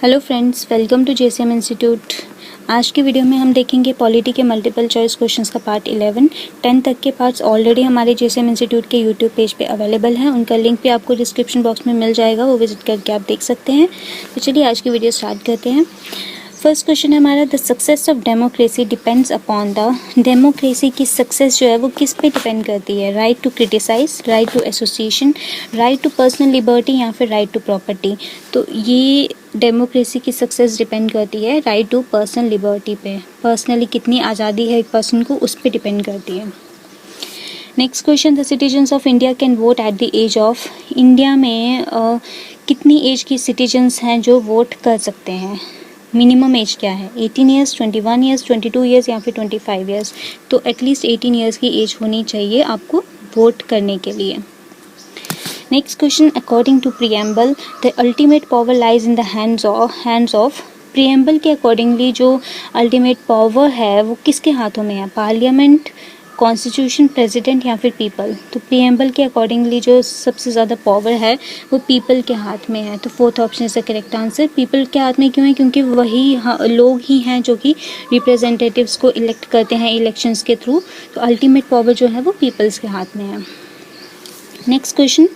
Hello friends, welcome to JCM institute. आज की video में हम देखेंगे पॉलिटी के मल्टीपल चॉइस क्वेश्चंस का पार्ट 11। 10 तक के पार्ट्स ऑलरेडी हमारे जेसीएम इंस्टीट्यूट के यूट्यूब पेज पे अवेलेबल हैं। उनका लिंक भी आपको डिस्क्रिप्शन बॉक्स में मिल जाएगा, वो विजिट करके आप देख सकते हैं। तो चलिए आज की वीडियो स्टार्ट करते हैं। फर्स्ट क्वेश्चन है हमारा, the success of democracy depends upon the. Democracy की सक्सेस जो है वो किस पे डिपेंड करती है? Right to criticise, right to association, right to personal liberty या फिर राइट टू प्रॉपर्टी। तो ये डेमोक्रेसी की सक्सेस डिपेंड करती है राइट टू पर्सनल लिबर्टी पे। पर्सनली कितनी आज़ादी है एक पर्सन को, उस पर डिपेंड करती है। Next question, the citizens of India can vote at the age of. India में कितनी एज की सिटीजन्स हैं जो वोट कर सकते हैं? मिनिमम एज क्या है? 18 ईयर्स, 21 ईयर्स, 22 ईयर्स या फिर 25 ईयर्स। तो एटलीस्ट 18 ईयर्स की एज होनी चाहिए आपको वोट करने के लिए। Next question, according to preamble the ultimate power lies in the hands of. Preamble के अकॉर्डिंगली जो अल्टीमेट पावर है वो किसके हाथों में है? पार्लियामेंट, कॉन्स्टिट्यूशन, प्रेसिडेंट या फिर पीपल। तो प्रीएम्बल के अकॉर्डिंगली जो सबसे ज़्यादा पावर है वो पीपल के हाथ में है। तो fourth option is the correct answer. People के हाथ में क्यों है? क्योंकि वही लोग ही हैं जो कि रिप्रेजेंटेटिव्स को इलेक्ट करते हैं इलेक्शंस के थ्रू। तो अल्टीमेट पावर जो है वो पीपल्स के हाथ में है। Next question,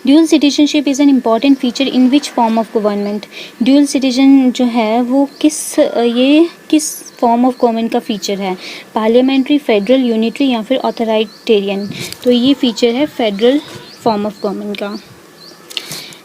dual citizenship is an important feature in which form of government. Dual citizen जो है वो किस फॉर्म ऑफ गवर्नमेंट का फीचर है? पार्लियामेंट्री, फेडरल, यूनिटरी या फिर ऑथराइटेरियन। तो ये फीचर है फेडरल फॉर्म ऑफ गवर्नमेंट का।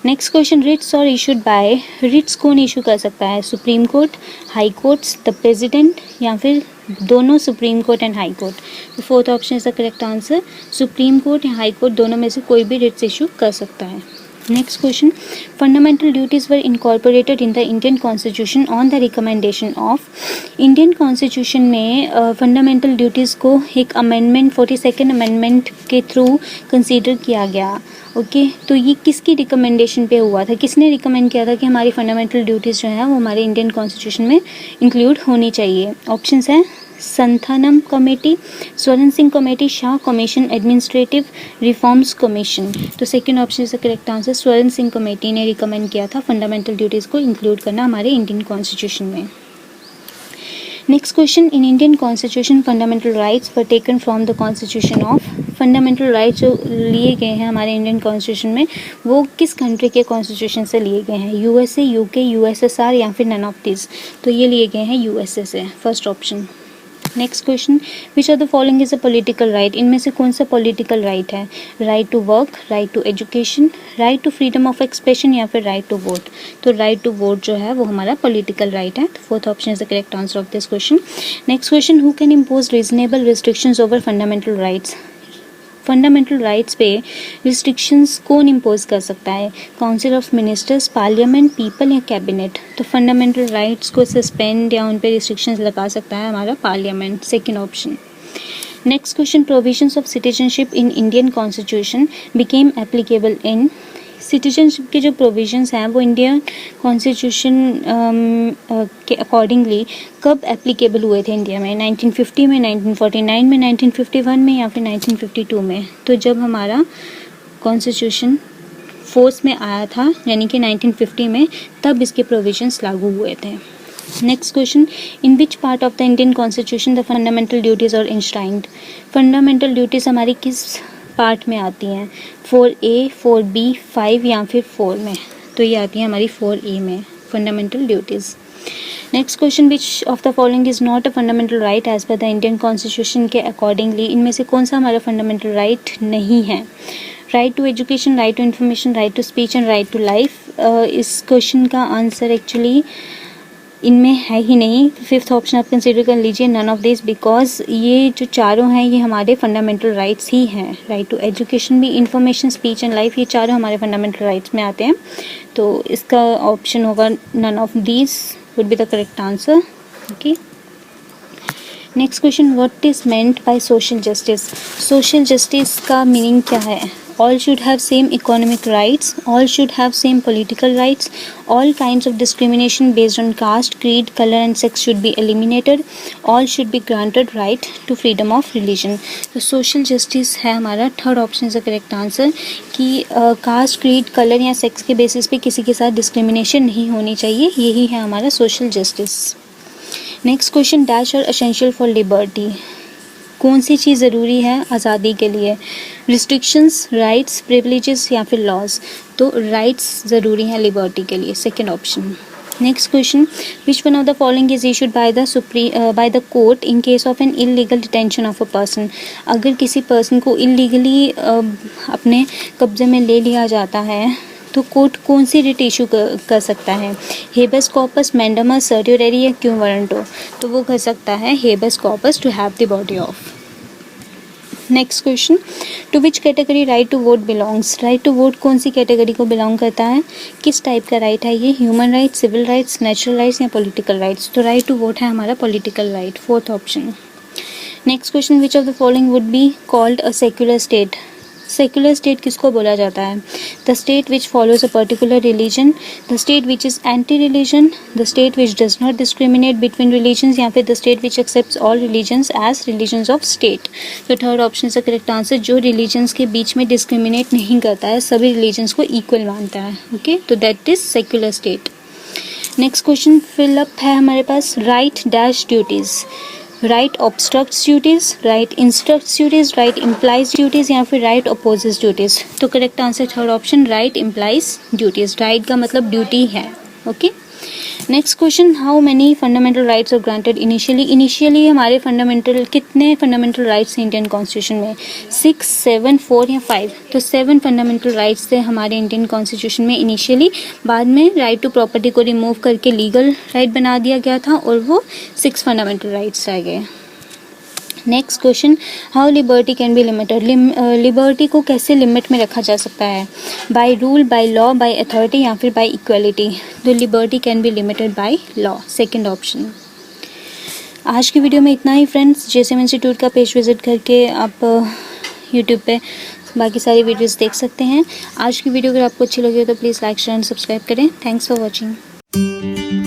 नेक्स्ट क्वेश्चन, रिट्स और इशूड बाय। रिट्स कौन इशू कर सकता है? Supreme court, high courts, the president या फिर दोनों, supreme court and high court. तो fourth option is the correct answer. Supreme court या हाई कोर्ट दोनों में से कोई भी रिट्स इशू कर सकता है। Next question, fundamental duties were incorporated in the Indian constitution on the recommendation of. Indian constitution में फंडामेंटल ड्यूटीज़ को एक अमेंडमेंट 42nd अमेंडमेंट के थ्रू कंसीडर किया गया। ओके, तो ये किसकी रिकमेंडेशन पे हुआ था? किसने रिकमेंड किया था कि हमारी फंडामेंटल ड्यूटीज़ जो है वो हमारे इंडियन कॉन्स्टिट्यूशन में इंक्लूड होनी चाहिए? ऑप्शंस हैं Santhanam committee, Swaran Singh committee, Shah commission, administrative reforms commission. तो second option is the correct answer. Swaran Singh committee ने रिकमेंड किया था फंडामेंटल ड्यूटीज़ को इंक्लूड करना हमारे इंडियन कॉन्स्टिट्यूशन में। Next question, in Indian constitution fundamental rights were taken from the constitution of. Fundamental rights जो लिए गए हैं हमारे इंडियन कॉन्स्टिट्यूशन में वो किस कंट्री के कॉन्स्टिट्यूशन से लिए गए हैं? यूएसए, यूके, यूएसएसआर या फिर नन ऑफ दिस। तो ये लिए गए हैं यूएसए से, first option. Next question, which of the following is a political right. इनमें से कौन सा पॉलिटिकल राइट है? Right to work, right to education, right to freedom of expression या फिर राइट टू वोट। तो राइट टू वोट जो है वो हमारा पॉलिटिकल राइट है। तो fourth option is the correct answer of this question. Next question, who can impose reasonable restrictions over fundamental rights. Fundamental rights पे रिस्ट्रिक्शंस कौन इम्पोज कर सकता है? Council of ministers, parliament, people या कैबिनेट। तो fundamental rights को suspend या उन पे रिस्ट्रिक्शंस लगा सकता है हमारा parliament, second option. Next question, provisions of citizenship in Indian constitution became applicable in. Citizenship के जो प्रोविजंस हैं वो इंडियन कॉन्स्टिट्यूशन के अकॉर्डिंगली कब एप्लीकेबल हुए थे इंडिया में? 1950 में, 1949 में, 1951 में या फिर 1952 में। तो जब हमारा कॉन्स्टिट्यूशन फोर्स में आया था यानी कि 1950 में, तब इसके प्रोविजंस लागू हुए थे। Next question, in which part of the Indian constitution the fundamental duties are enshrined. Fundamental duties हमारी किस पार्ट में आती हैं? 4A, 4B, 5 या फिर 4 में। तो ये आती है हमारी 4A में, fundamental duties. Next question, which of the following is not a fundamental right as per the Indian constitution के अकॉर्डिंगली। इनमें से कौन सा हमारा फंडामेंटल राइट नहीं है? Right to education, right to information, right to speech and right to life. इस question का आंसर एक्चुअली इनमें है ही नहीं। फिफ्थ ऑप्शन आप कंसिडर कर लीजिए, नन ऑफ दिस, बिकॉज ये जो चारों हैं ये हमारे फंडामेंटल राइट्स ही हैं। राइट टू एजुकेशन भी, इन्फॉर्मेशन, स्पीच एंड लाइफ, ये चारों हमारे फंडामेंटल राइट्स में आते हैं। तो इसका ऑप्शन होगा none of this would be the correct answer. Okay, next question, what is meant by social justice. Social justice का मीनिंग क्या है? all should have same economic rights, all should have same political rights, all kinds of discrimination based on caste, creed, color and sex should be eliminated, all should be granted right to freedom of religion. तो social justice है हमारा third option is the correct answer कि cast, creed, colour या sex के basis पे किसी के साथ डिस्क्रिमिनेशन नहीं होनी चाहिए, यही है हमारा social justice. Next question, dash और एसेंशियल फॉर लिबर्टी, कौन सी चीज़ ज़रूरी है आज़ादी के लिए? रिस्ट्रिक्शंस, राइट्स, प्रिविलेजेस या फिर लॉज? तो राइट्स ज़रूरी हैं लिबर्टी के लिए, second option. Next question, which one of the following is issued by the court in case of an illegal detention of a person? अगर किसी पर्सन को इलीगली अपने कब्जे में ले लिया जाता है तो कोर्ट कौन सी रिट इशू कर सकता है? हेबस कॉर्पस, मैंडेमस, सर्टियोरेरी या क्यों वारंटो? तो वो कर सकता है habeas corpus to have the body of. Next question, to which category right to vote belongs? Right to vote कौन सी कैटेगरी को बिलोंग करता है? किस टाइप का राइट है ये? Human rights, civil rights, natural rights या पॉलिटिकल राइट्स? तो राइट टू वोट है हमारा political right, fourth option. Next question, which of the following would be called a secular state? Secular state किसको बोला जाता है? The state which follows a particular religion, the state which is anti religion, the state which does not discriminate between religions या फिर the state which accepts all religions as religions of state? तो third option is the correct answer, जो religions के बीच में discriminate नहीं करता है, सभी रिलीजन्स को इक्वल मानता है। ओके, तो that is secular state. Next question, fill up है हमारे पास, right dash duties, right obstructs duties, right instructs duties, right implies duties या फिर राइट अपोजेस ड्यूटीज़? तो correct answer third option, right implies duties. Right का मतलब duty है। Okay, next question, how many fundamental rights are granted initially? Initially हमारे fundamental कितने fundamental rights हैं Indian constitution में? 6, 7, 4 या 5? तो 7 फंडामेंटल राइट्स थे हमारे इंडियन कॉन्स्टिट्यूशन में इनिशियली, बाद में राइट टू प्रॉपर्टी को रिमूव करके लीगल राइट बना दिया गया था और वो 6 फंडामेंटल राइट्स रह गए। Next question, how liberty can be limited? Liberty को कैसे लिमिट में रखा जा सकता है? By rule, by law, by authority या फिर बाय इक्वलिटी? तो liberty can be limited by law, second option. आज की वीडियो में इतना ही फ्रेंड्स। जेएसएम इंस्टीट्यूट का पेज विजिट करके आप यूट्यूब पे बाकी सारी वीडियोस देख सकते हैं। आज की वीडियो अगर आपको अच्छी लगी हो तो please like, share and subscribe करें। Thanks for watching.